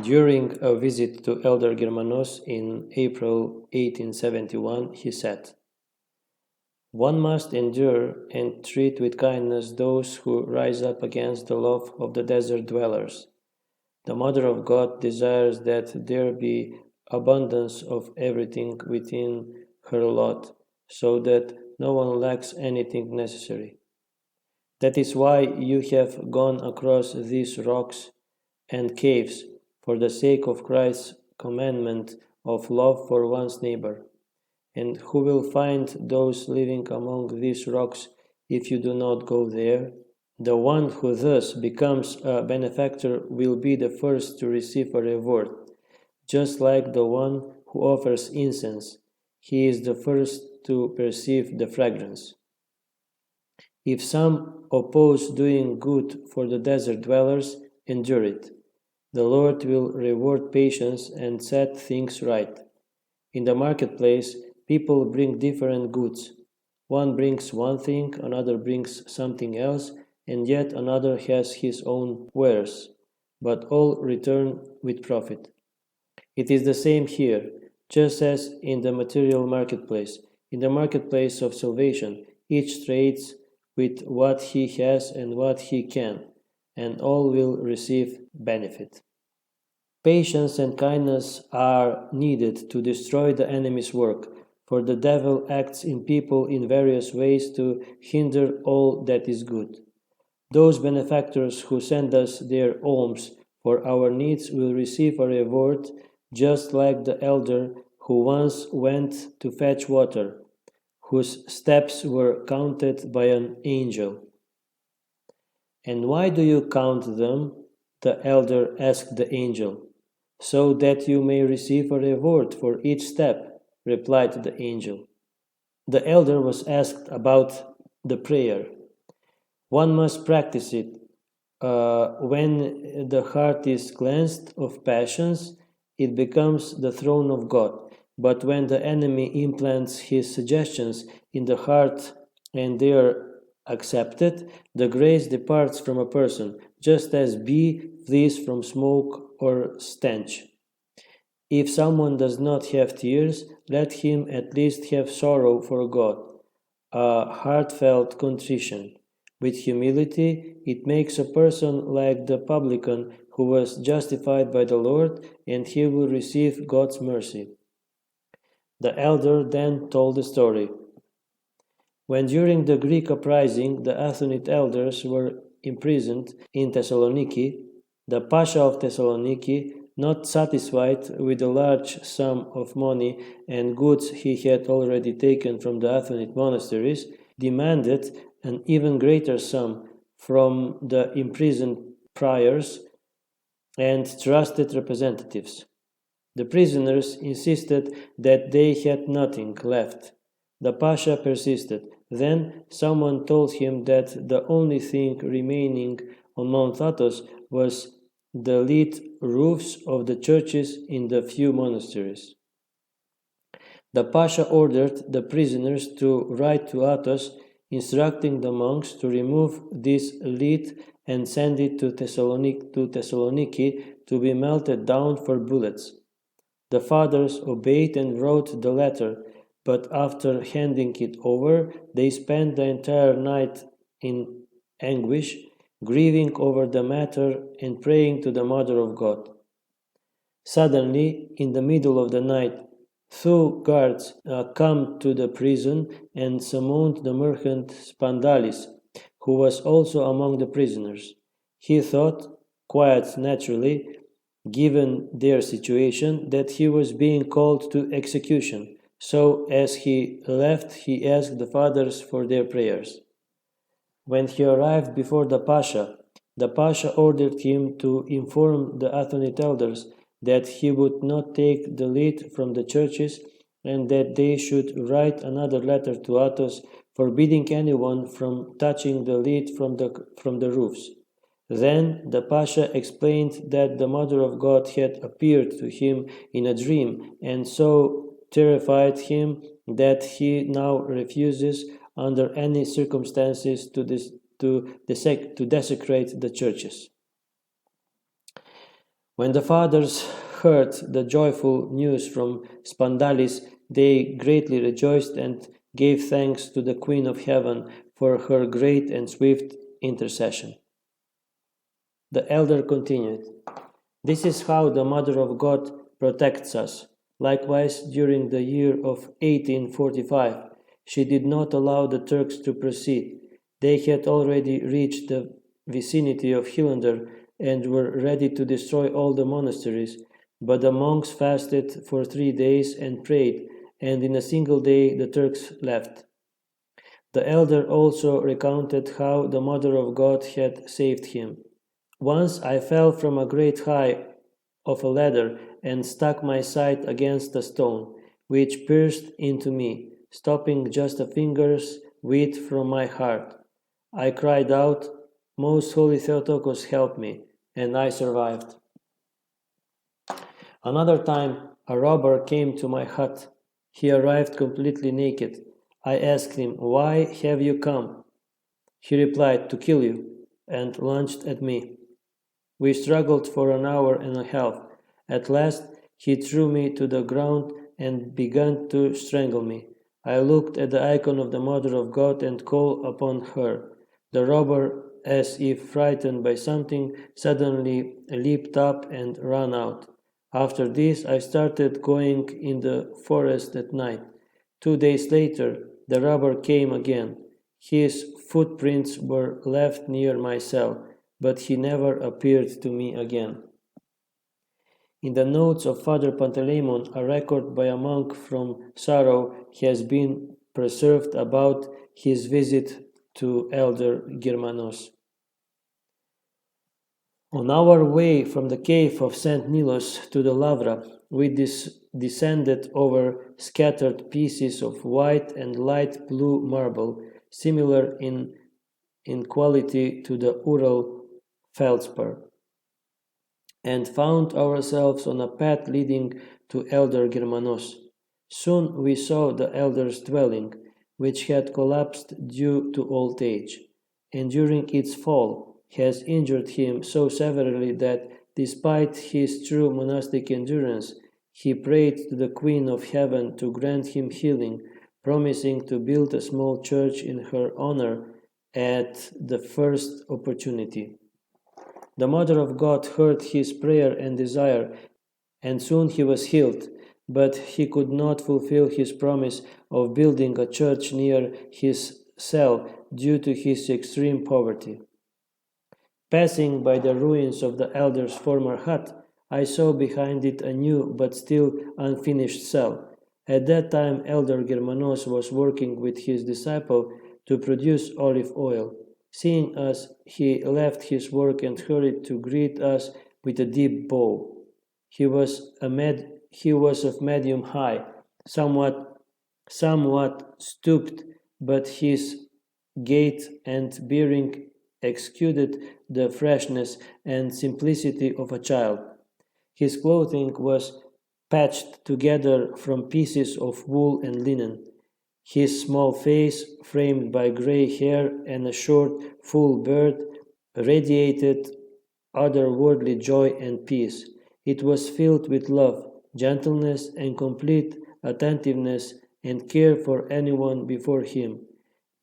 During a visit to Elder Germanos in April 1871, he said, "One must endure and treat with kindness those who rise up against the love of the desert dwellers. The Mother of God desires that there be abundance of everything within her lot, so that no one lacks anything necessary. That is why you have gone across these rocks and caves for the sake of Christ's commandment of love for one's neighbor. And who will find those living among these rocks if you do not go there? The one who thus becomes a benefactor will be the first to receive a reward, just like the one who offers incense. He is the first to perceive the fragrance. If some oppose doing good for the desert dwellers, endure it. The Lord will reward patience and set things right. In the marketplace, people bring different goods. One brings one thing, another brings something else, and yet another has his own wares, but all return with profit. It is the same here, just as in the material marketplace. In the marketplace of salvation, each trades with what he has and what he can, and all will receive benefit. Patience and kindness are needed to destroy the enemy's work, for the devil acts in people in various ways to hinder all that is good. Those benefactors who send us their alms for our needs will receive a reward, just like the elder who once went to fetch water, whose steps were counted by an angel. "And why do you count them?" the elder asked the angel. "So that you may receive a reward for each step," replied the angel. The elder was asked about the prayer. One must practice it. When the heart is cleansed of passions, it becomes the throne of God. But when the enemy implants his suggestions in the heart and they are accepted, the grace departs from a person, just as bee flees from smoke or stench. If someone does not have tears, let him at least have sorrow for God, a heartfelt contrition. With humility, it makes a person like the publican who was justified by the Lord, and he will receive God's mercy. The elder then told the story. When during the Greek uprising the Athonite elders were imprisoned in Thessaloniki, the Pasha of Thessaloniki, not satisfied with the large sum of money and goods he had already taken from the Athonite monasteries, demanded an even greater sum from the imprisoned priors and trusted representatives. The prisoners insisted that they had nothing left. The Pasha persisted. Then someone told him that the only thing remaining on Mount Athos was the lead roofs of the churches in the few monasteries. The Pasha ordered the prisoners to write to Athos, instructing the monks to remove this lead and send it to Thessaloniki to be melted down for bullets. The fathers obeyed and wrote the letter, but after handing it over, they spent the entire night in anguish, grieving over the matter and praying to the Mother of God. Suddenly, in the middle of the night, two guards come to the prison and summoned the merchant Spandalis, who was also among the prisoners. He thought, quite naturally, given their situation, that he was being called to execution. So, as he left, he asked the fathers for their prayers. When he arrived before the Pasha ordered him to inform the Athonite elders that he would not take the lead from the churches and that they should write another letter to Athos forbidding anyone from touching the lead from the roofs. Then the Pasha explained that the Mother of God had appeared to him in a dream and so terrified him that he now refuses under any circumstances to desecrate the churches. When the fathers heard the joyful news from Spandalis, they greatly rejoiced and gave thanks to the Queen of Heaven for her great and swift intercession. The elder continued, "This is how the Mother of God protects us. Likewise, during the year of 1845, she did not allow the Turks to proceed. They had already reached the vicinity of Hilander and were ready to destroy all the monasteries, but the monks fasted for 3 days and prayed, and in a single day the Turks left." The elder also recounted how the Mother of God had saved him. "Once I fell from a great height of a ladder and stuck my side against a stone, which pierced into me, stopping just a finger's width from my heart. I cried out, 'Most Holy Theotokos, help me,' and I survived." Another time, a robber came to my hut. He arrived completely naked. I asked him, "Why have you come?" He replied, "To kill you," and lunged at me. We struggled for an hour and a half. At last, he threw me to the ground and began to strangle me. I looked at the icon of the Mother of God and called upon her. The robber, as if frightened by something, suddenly leaped up and ran out. After this, I started going in the forest at night. 2 days later, the robber came again. His footprints were left near my cell, but he never appeared to me again. In the notes of Father Panteleimon, a record by a monk from Sarov has been preserved about his visit to Elder Germanos. On our way from the cave of St. Nilos to the Lavra, we descended over scattered pieces of white and light blue marble, similar in quality to the Ural feldspar, and found ourselves on a path leading to Elder Germanos. Soon we saw the elder's dwelling, which had collapsed due to old age, and during its fall has injured him so severely that, despite his true monastic endurance, he prayed to the Queen of Heaven to grant him healing, promising to build a small church in her honor at the first opportunity. The Mother of God heard his prayer and desire, and soon he was healed, but he could not fulfill his promise of building a church near his cell due to his extreme poverty. Passing by the ruins of the elder's former hut, I saw behind it a new but still unfinished cell. At that time, Elder Germanos was working with his disciple to produce olive oil. Seeing us, he left his work and hurried to greet us with a deep bow. He was of medium height, somewhat stooped, but his gait and bearing exuded the freshness and simplicity of a child. His clothing was patched together from pieces of wool and linen. His small face, framed by gray hair and a short, full beard, radiated otherworldly joy and peace. It was filled with love, gentleness, and complete attentiveness and care for anyone before him.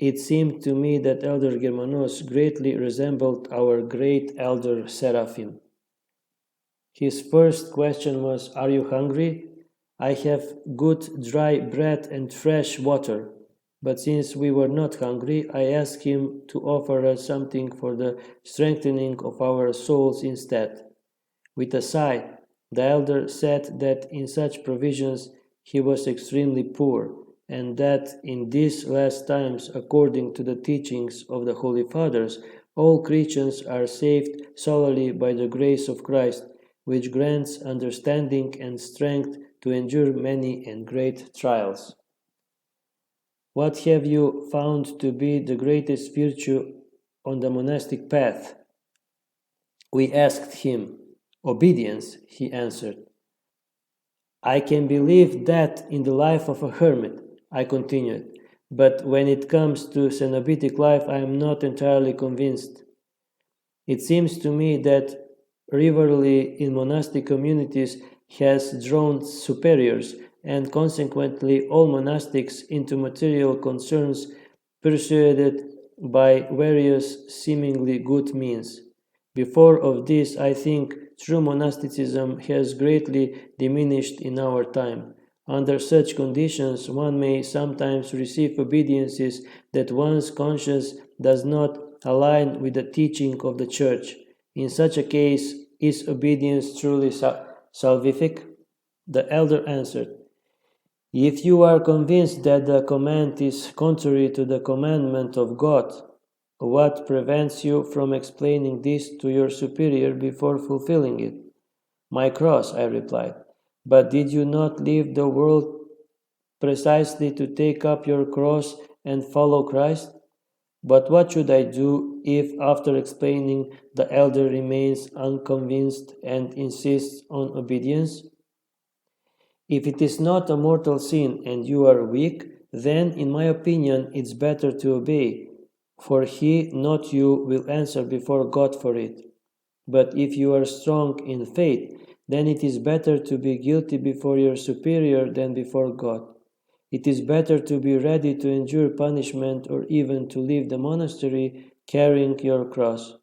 It seemed to me that Elder Germanos greatly resembled our great Elder Seraphim. His first question was, "Are you hungry?" "I have good dry bread and fresh water." But since we were not hungry, I asked him to offer us something for the strengthening of our souls instead. With a sigh, the elder said that in such provisions he was extremely poor, and that in these last times, according to the teachings of the Holy Fathers, all Christians are saved solely by the grace of Christ, which grants understanding and strength to endure many and great trials. "What have you found to be the greatest virtue on the monastic path?" we asked him. "Obedience," he answered. "I can believe that in the life of a hermit," I continued, "but when it comes to cenobitic life I am not entirely convinced. It seems to me that rivalry in monastic communities has drawn superiors, and consequently all monastics, into material concerns persuaded by various seemingly good means. Before of this, I think true monasticism has greatly diminished in our time. Under such conditions, one may sometimes receive obediences that one's conscience does not align with the teaching of the Church. In such a case, is obedience truly salvific? The elder answered, if you are convinced that the command is contrary to the commandment of God, what prevents you from explaining this to your superior before fulfilling it? My cross, I replied. But did you not leave the world precisely to take up your cross and follow Christ? But what should I do if, after explaining, the elder remains unconvinced and insists on obedience? If it is not a mortal sin and you are weak, then, in my opinion, it's better to obey, for he, not you, will answer before God for it. But if you are strong in faith, then it is better to be guilty before your superior than before God. It is better to be ready to endure punishment or even to leave the monastery carrying your cross.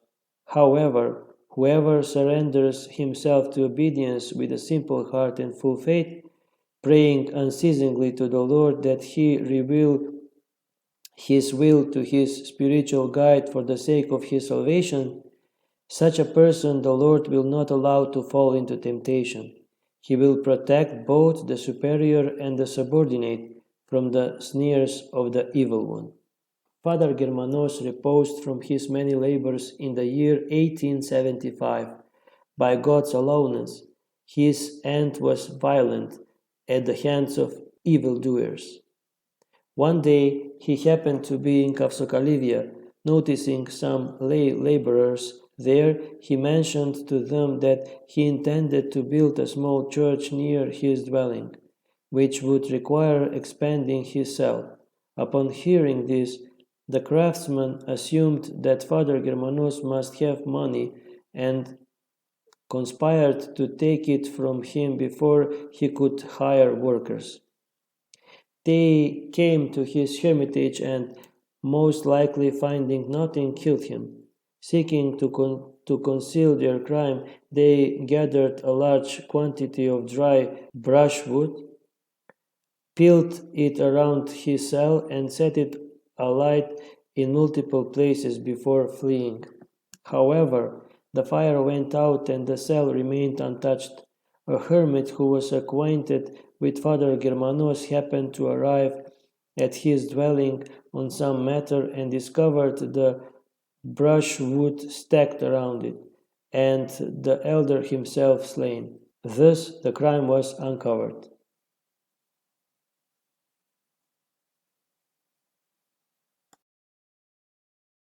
However, whoever surrenders himself to obedience with a simple heart and full faith, praying unceasingly to the Lord that He reveal His will to his spiritual guide for the sake of his salvation, such a person the Lord will not allow to fall into temptation. He will protect both the superior and the subordinate from the snares of the evil one. Father Germanos reposed from his many labors in the year 1875. By God's allowance, his end was violent at the hands of evildoers. One day he happened to be in Kafsokalivia. Noticing some lay laborers there, he mentioned to them that he intended to build a small church near his dwelling, which would require expanding his cell. Upon hearing this, the craftsman assumed that Father Germanos must have money and conspired to take it from him before he could hire workers. They came to his hermitage and, most likely finding nothing, killed him. Seeking to conceal their crime, they gathered a large quantity of dry brushwood, peeled it around his cell, and set it alight in multiple places before fleeing. However, the fire went out and the cell remained untouched. A hermit who was acquainted with Father Germanos happened to arrive at his dwelling on some matter and discovered the brushwood stacked around it, and the elder himself slain. Thus the crime was uncovered.